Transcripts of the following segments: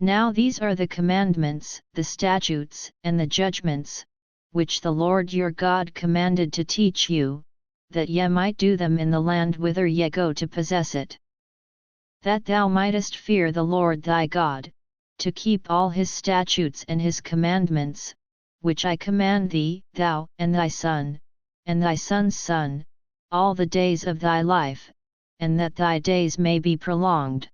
Now these are the commandments, the statutes, and the judgments, which the Lord your God commanded to teach you, that ye might do them in the land whither ye go to possess it. That thou mightest fear the Lord thy God, to keep all his statutes and his commandments, which I command thee, thou, and thy son, and thy son's son, all the days of thy life, and that thy days may be prolonged.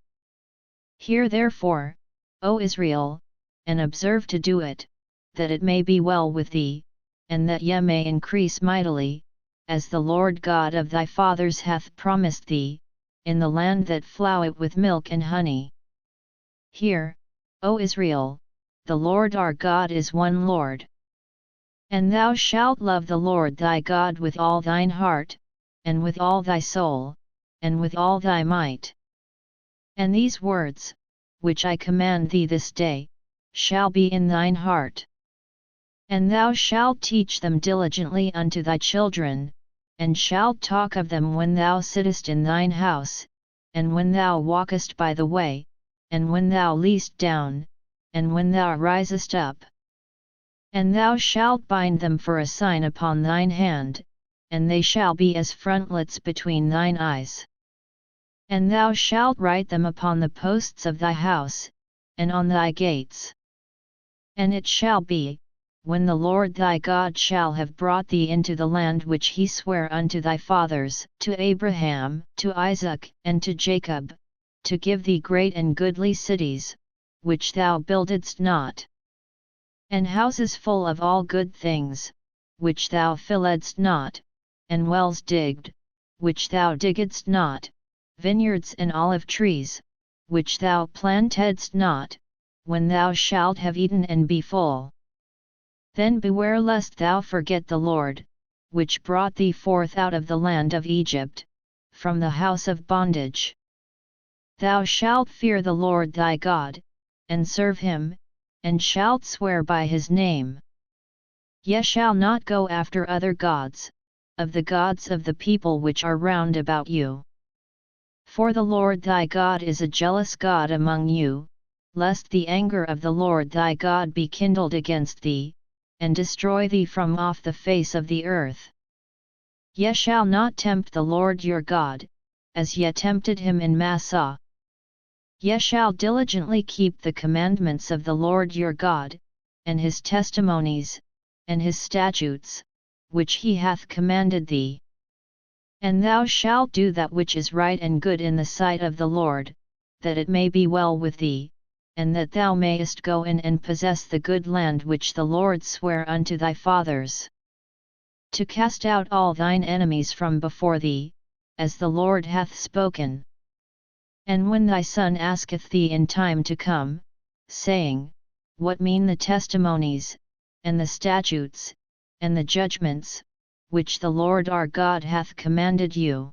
Hear therefore, O Israel, and observe to do it, that it may be well with thee, and that ye may increase mightily, as the Lord God of thy fathers hath promised thee, in the land that floweth with milk and honey. Hear, O Israel, the Lord our God is one Lord. And thou shalt love the Lord thy God with all thine heart, and with all thy soul, and with all thy might. And these words, which I command thee this day, shall be in thine heart. And thou shalt teach them diligently unto thy children, and shalt talk of them when thou sittest in thine house, and when thou walkest by the way, and when thou liest down, and when thou risest up. And thou shalt bind them for a sign upon thine hand, and they shall be as frontlets between thine eyes. And thou shalt write them upon the posts of thy house, and on thy gates. And it shall be, when the Lord thy God shall have brought thee into the land which he sware unto thy fathers, to Abraham, to Isaac, and to Jacob, to give thee great and goodly cities, which thou buildedst not, and houses full of all good things, which thou filledst not, and wells digged, which thou diggedst not, vineyards and olive trees, which thou plantedst not, when thou shalt have eaten and be full. Then beware lest thou forget the Lord, which brought thee forth out of the land of Egypt, from the house of bondage. Thou shalt fear the Lord thy God, and serve him, and shalt swear by his name. Ye shall not go after other gods, of the gods of the people which are round about you. For the Lord thy God is a jealous God among you, lest the anger of the Lord thy God be kindled against thee, and destroy thee from off the face of the earth. Ye shall not tempt the Lord your God, as ye tempted him in Massah. Ye shall diligently keep the commandments of the Lord your God, and his testimonies, and his statutes, which he hath commanded thee. And thou shalt do that which is right and good in the sight of the Lord, that it may be well with thee, and that thou mayest go in and possess the good land which the Lord sware unto thy fathers. To cast out all thine enemies from before thee, as the Lord hath spoken. And when thy son asketh thee in time to come, saying, What mean the testimonies, and the statutes, and the judgments, which the Lord our God hath commanded you?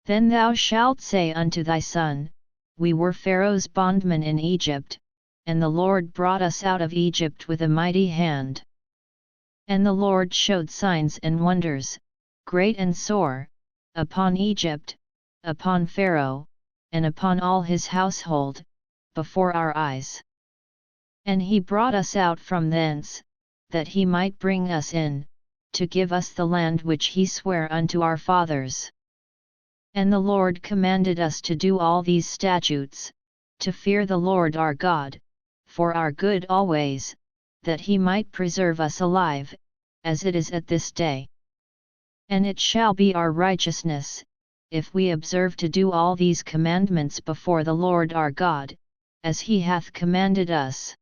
Then thou shalt say unto thy son, We were Pharaoh's bondmen in Egypt, and the Lord brought us out of Egypt with a mighty hand. And the Lord showed signs and wonders, great and sore, upon Egypt, upon Pharaoh, and upon all his household, before our eyes. And he brought us out from thence, that he might bring us in, to give us the land which he sware unto our fathers. And the Lord commanded us to do all these statutes, to fear the Lord our God, for our good always, that he might preserve us alive, as it is at this day. And it shall be our righteousness, if we observe to do all these commandments before the Lord our God, as he hath commanded us.